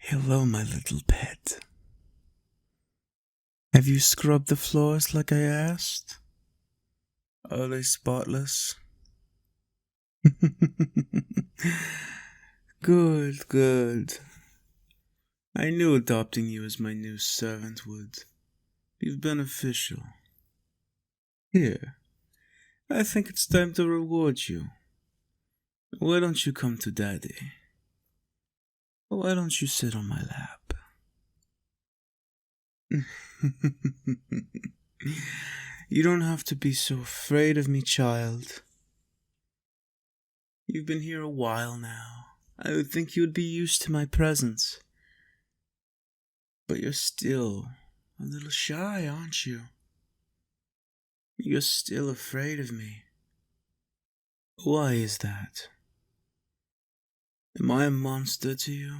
Hello, my little pet. Have you scrubbed the floors like I asked? Are they spotless? Good, good. I knew adopting you as my new servant would be beneficial. Here, I think it's time to reward you. Why don't you come to Daddy? Why don't you sit on my lap? You don't have to be so afraid of me, child. You've been here a while now. I would think you would be used to my presence. But you're still a little shy, aren't you? You're still afraid of me. Why is that? Am I a monster to you?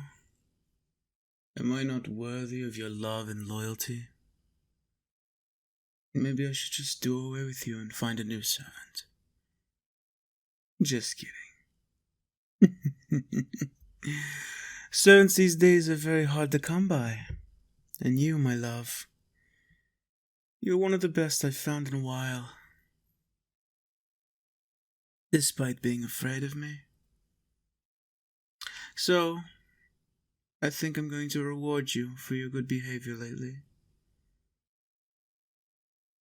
Am I not worthy of your love and loyalty? Maybe I should just do away with you and find a new servant. Just kidding. Servants these days are very hard to come by. And you, my love, you're one of the best I've found in a while. Despite being afraid of me. So, I think I'm going to reward you for your good behavior lately.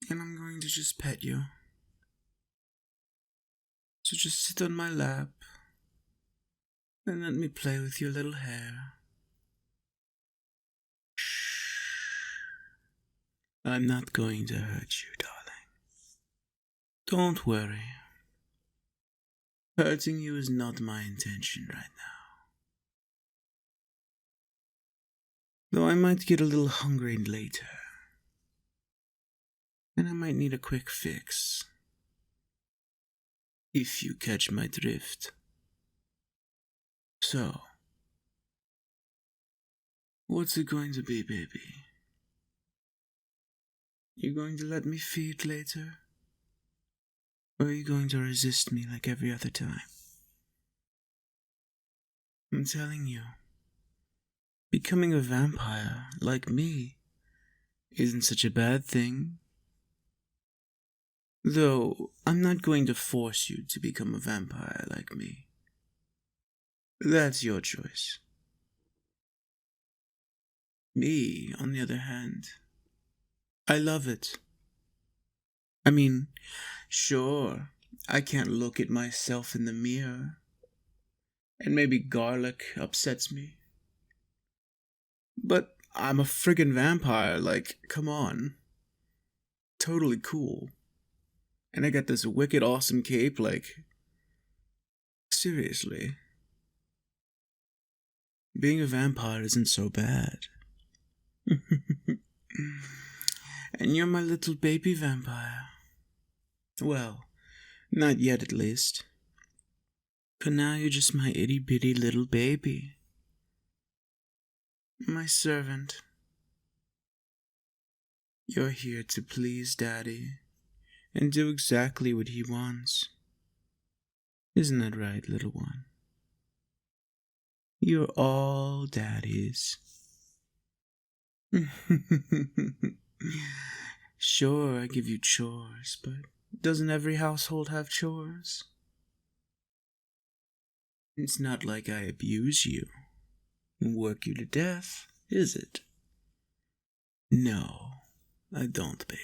And I'm going to just pet you. So just sit on my lap and let me play with your little hair. Shh. I'm not going to hurt you, darling. Don't worry. Hurting you is not my intention right now. Though I might get a little hungry later. And I might need a quick fix. If you catch my drift. So, what's it going to be, baby? You going to let me feed later? Or are you going to resist me like every other time? I'm telling you, becoming a vampire like me isn't such a bad thing. Though, I'm not going to force you to become a vampire like me. That's your choice. Me, on the other hand, I love it. I mean, sure, I can't look at myself in the mirror. And maybe garlic upsets me. But I'm a friggin' vampire, like, come on. Totally cool. And I got this wicked awesome cape, like, seriously. Being a vampire isn't so bad. And you're my little baby vampire. Well, not yet at least. For now you're just my itty bitty little baby. My servant. You're here to please Daddy. And do exactly what he wants. Isn't that right, little one? You're all Daddy's. Sure, I give you chores, but doesn't every household have chores? It's not like I abuse you and work you to death, is it? No, I don't, baby.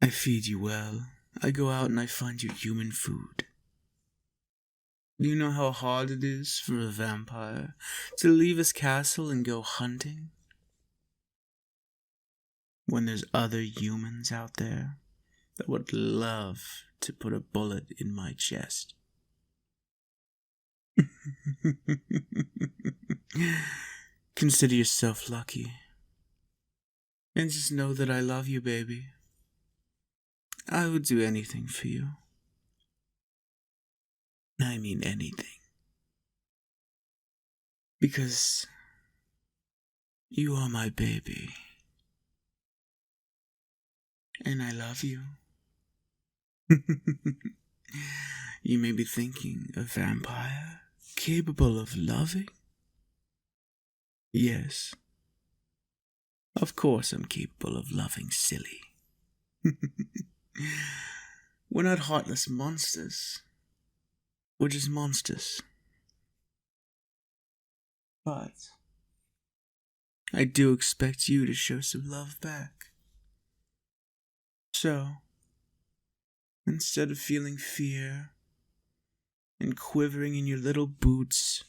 I feed you well. I go out and I find you human food. Do you know how hard it is for a vampire to leave his castle and go hunting? When there's other humans out there that would love to put a bullet in my chest. Consider yourself lucky. And just know that I love you, baby. I would do anything for you. I mean anything. Because you are my baby. And I love you. You may be thinking, a vampire capable of loving? Yes, of course I'm capable of loving silly. We're not heartless monsters. We're just monsters. But I do expect you to show some love back. So, instead of feeling fear and quivering in your little boots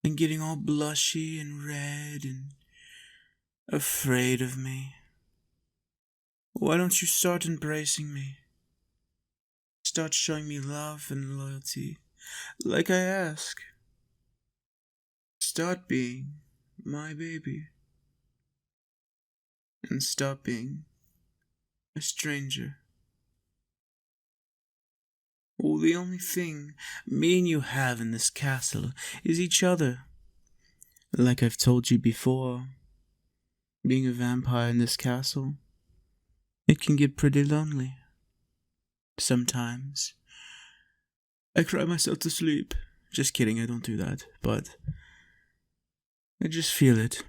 and getting all blushy and red and afraid of me, why don't you start embracing me? Start showing me love and loyalty, like I ask. Start being my baby. And stop being a stranger. Well, the only thing me and you have in this castle is each other. Like I've told you before, being a vampire in this castle, it can get pretty lonely. Sometimes I cry myself to sleep. Just kidding, I don't do that, but I just feel it.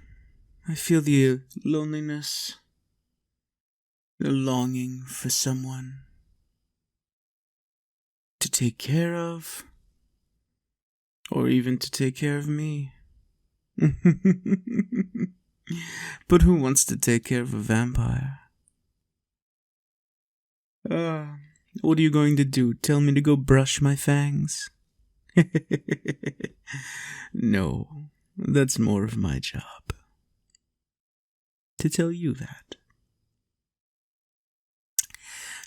I feel the loneliness, the longing for someone to take care of, or even to take care of me. But who wants to take care of a vampire? What are you going to do? Tell me to go brush my fangs? No, that's more of my job. To tell you that.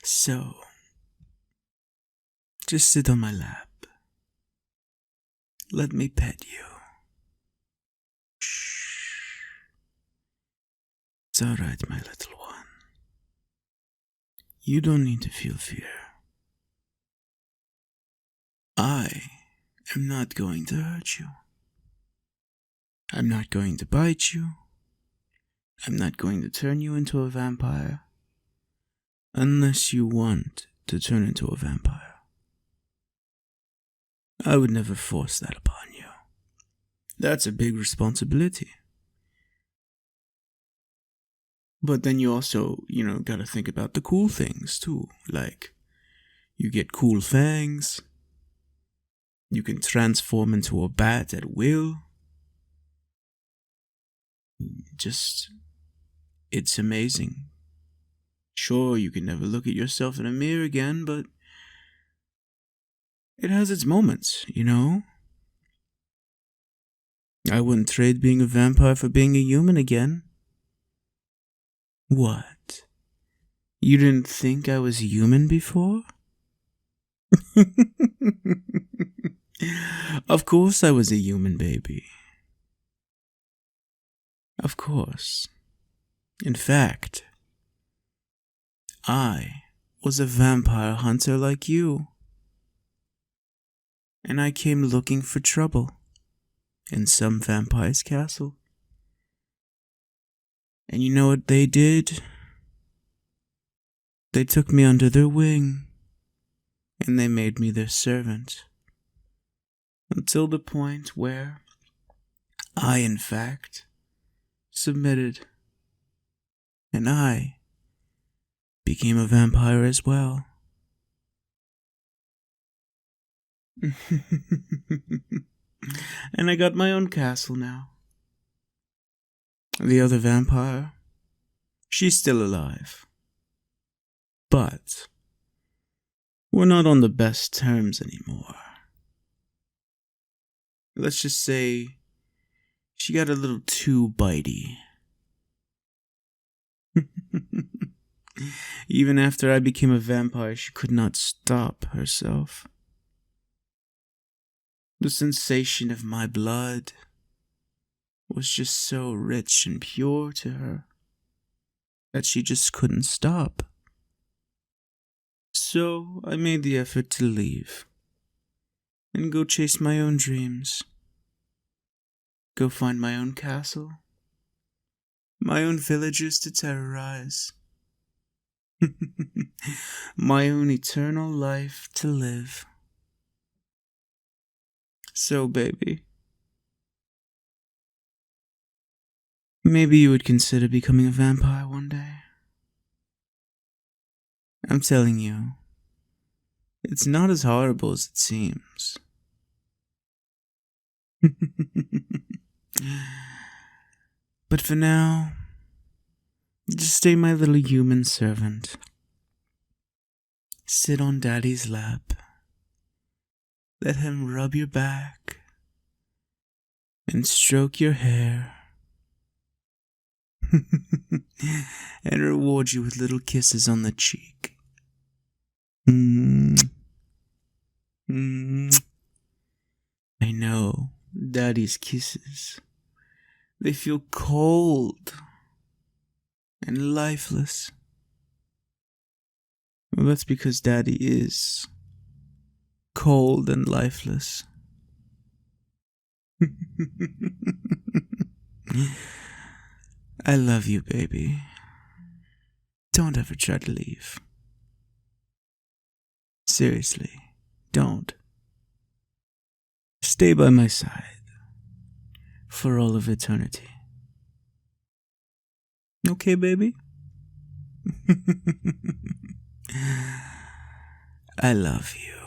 So, just sit on my lap. Let me pet you. Shh. It's alright, my little one. You don't need to feel fear. I am not going to hurt you. I'm not going to bite you. I'm not going to turn you into a vampire. Unless you want to turn into a vampire. I would never force that upon you. That's a big responsibility. But then you also, gotta think about the cool things too. Like, you get cool fangs. You can transform into a bat at will. It's amazing. Sure, you can never look at yourself in a mirror again, but it has its moments, I wouldn't trade being a vampire for being a human again. What? You didn't think I was human before? Of course I was a human, baby. Of course. In fact, I was a vampire hunter like you. And I came looking for trouble in some vampire's castle. And you know what they did? They took me under their wing, and they made me their servant. Until the point where I, in fact, submitted. And I became a vampire as well. And I got my own castle now. The other vampire, she's still alive. But we're not on the best terms anymore. Let's just say she got a little too bitey. Even after I became a vampire, she could not stop herself. The sensation of my blood was just so rich and pure to her that she just couldn't stop. So I made the effort to leave and go chase my own dreams. Go find my own castle, my own villagers to terrorize, my own eternal life to live. So, baby, Maybe you would consider becoming a vampire one day. I'm telling you, it's not as horrible as it seems. But for now, just stay my little human servant. Sit on Daddy's lap. Let him rub your back and stroke your hair and reward you with little kisses on the cheek. I know, Daddy's kisses. They feel cold and lifeless. Well, that's because Daddy is cold and lifeless. I love you, baby. Don't ever try to leave. Seriously, don't. Stay by my side for all of eternity. Okay, baby? I love you.